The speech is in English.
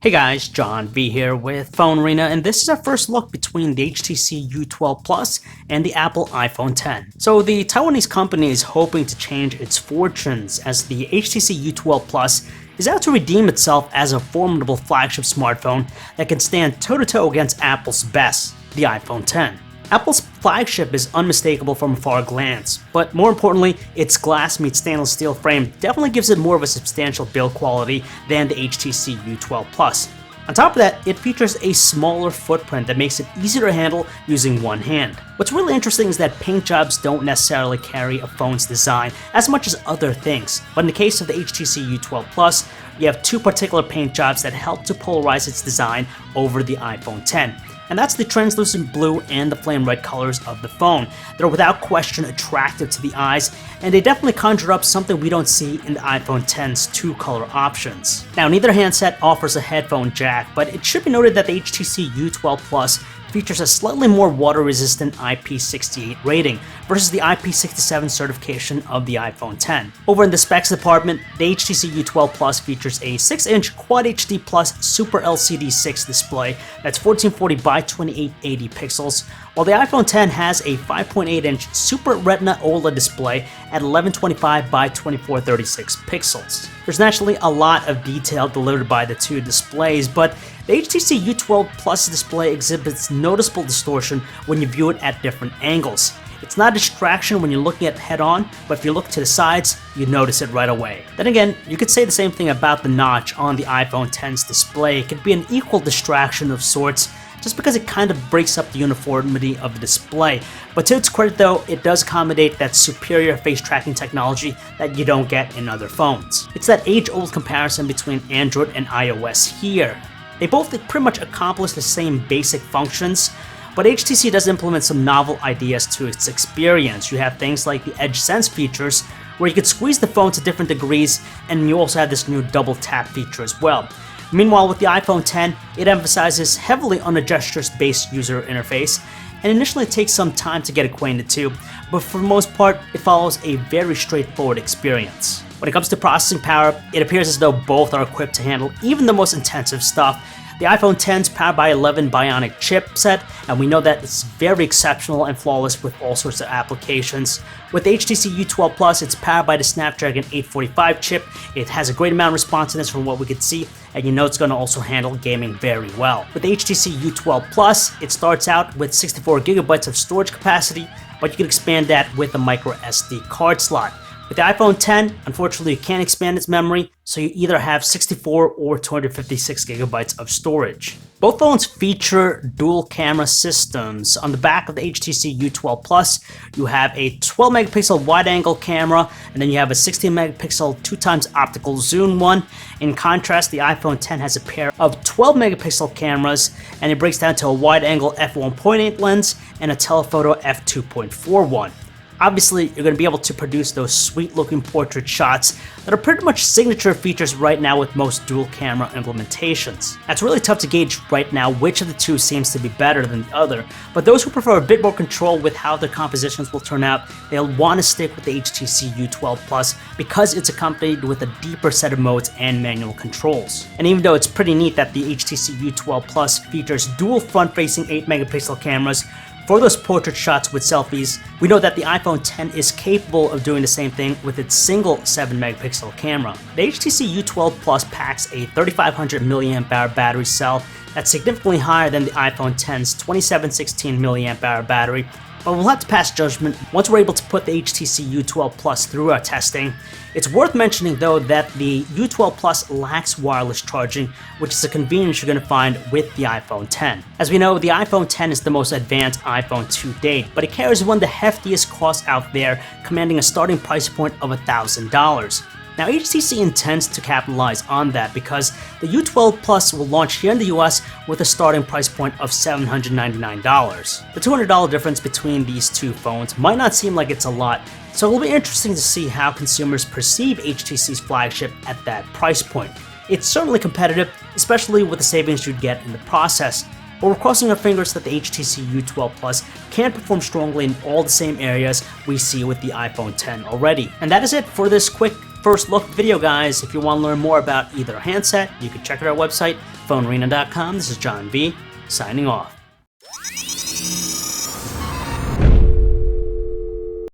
Hey guys, John V here with PhoneArena, and this is our first look between the HTC U12 Plus and the Apple iPhone X. So the Taiwanese company is hoping to change its fortunes as the HTC U12 Plus is out to redeem itself as a formidable flagship smartphone that can stand toe-to-toe against Apple's best, the iPhone X. Apple's flagship is unmistakable from a far glance, but more importantly, its glass meets stainless steel frame definitely gives it more of a substantial build quality than the HTC U12 Plus. On top of that, it features a smaller footprint that makes it easier to handle using one hand. What's really interesting is that paint jobs don't necessarily carry a phone's design as much as other things, but in the case of the HTC U12 Plus, you have two particular paint jobs that help to polarize its design over the iPhone X. And that's the translucent blue and the flame red colors of the phone. They're without question attractive to the eyes, and they definitely conjure up something we don't see in the iPhone X's two color options. Now, neither handset offers a headphone jack, but it should be noted that the HTC U12 Plus features a slightly more water-resistant IP68 rating versus the IP67 certification of the iPhone X. Over in the specs department, the HTC U12 Plus features a 6-inch Quad HD Plus Super LCD 6 display that's 1440 by 2880 pixels, while the iPhone X has a 5.8-inch Super Retina OLED display at 1125 by 2436 pixels. There's naturally a lot of detail delivered by the two displays, but the HTC U12 Plus display exhibits noticeable distortion when you view it at different angles. It's not a distraction when you're looking at it head-on, but if you look to the sides, you notice it right away. Then again, you could say the same thing about the notch on the iPhone X's display. It could be an equal distraction of sorts, just because it kind of breaks up the uniformity of the display. But to its credit though, it does accommodate that superior face tracking technology that you don't get in other phones. It's that age-old comparison between Android and iOS here. They both pretty much accomplish the same basic functions, but HTC does implement some novel ideas to its experience. You have things like the Edge Sense features, where you can squeeze the phone to different degrees, and you also have this new double tap feature as well. Meanwhile, with the iPhone X, it emphasizes heavily on a gestures-based user interface, and initially takes some time to get acquainted to, but for the most part, it follows a very straightforward experience. When it comes to processing power, it appears as though both are equipped to handle even the most intensive stuff. The iPhone X is powered by 11 Bionic chipset, and we know that it's very exceptional and flawless with all sorts of applications. With the HTC U12 Plus, it's powered by the Snapdragon 845 chip. It has a great amount of responsiveness from what we could see, and you know it's going to also handle gaming very well. With the HTC U12 Plus, it starts out with 64 gigabytes of storage capacity, but you can expand that with a micro SD card slot. With the iPhone X, unfortunately, you can't expand its memory, so you either have 64 or 256 gigabytes of storage. Both phones feature dual camera systems. On the back of the HTC U12 Plus, you have a 12 megapixel wide-angle camera, and then you have a 16 megapixel 2x optical zoom one. In contrast, the iPhone X has a pair of 12 megapixel cameras, and it breaks down to a wide-angle f1.8 lens and a telephoto f2.41. Obviously, you're going to be able to produce those sweet-looking portrait shots that are pretty much signature features right now with most dual-camera implementations. It's really tough to gauge right now which of the two seems to be better than the other, but those who prefer a bit more control with how their compositions will turn out, they'll want to stick with the HTC U12 Plus because it's accompanied with a deeper set of modes and manual controls. And even though it's pretty neat that the HTC U12 Plus features dual front-facing 8-megapixel cameras, for those portrait shots with selfies, we know that the iPhone X is capable of doing the same thing with its single 7-megapixel camera. The HTC U12 Plus packs a 3500 mAh battery cell that's significantly higher than the iPhone X's 2716 mAh battery, but we'll have to pass judgment once we're able to put the HTC U12 Plus through our testing. It's worth mentioning though that the U12 Plus lacks wireless charging, which is a convenience you're going to find with the iPhone X. As we know, the iPhone X is the most advanced iPhone to date, but it carries one of the heftiest costs out there, commanding a starting price point of $1,000. Now, HTC intends to capitalize on that because the U12 Plus will launch here in the US with a starting price point of $799. The $200 difference between these two phones might not seem like it's a lot, so it will be interesting to see how consumers perceive HTC's flagship at that price point. It's certainly competitive, especially with the savings you'd get in the process, but we're crossing our fingers that the HTC U12 Plus can perform strongly in all the same areas we see with the iPhone X already. And that is it for this quick first look video, guys. If you want to learn more about either handset, you can check out our website, PhoneArena.com. This is John V, signing off.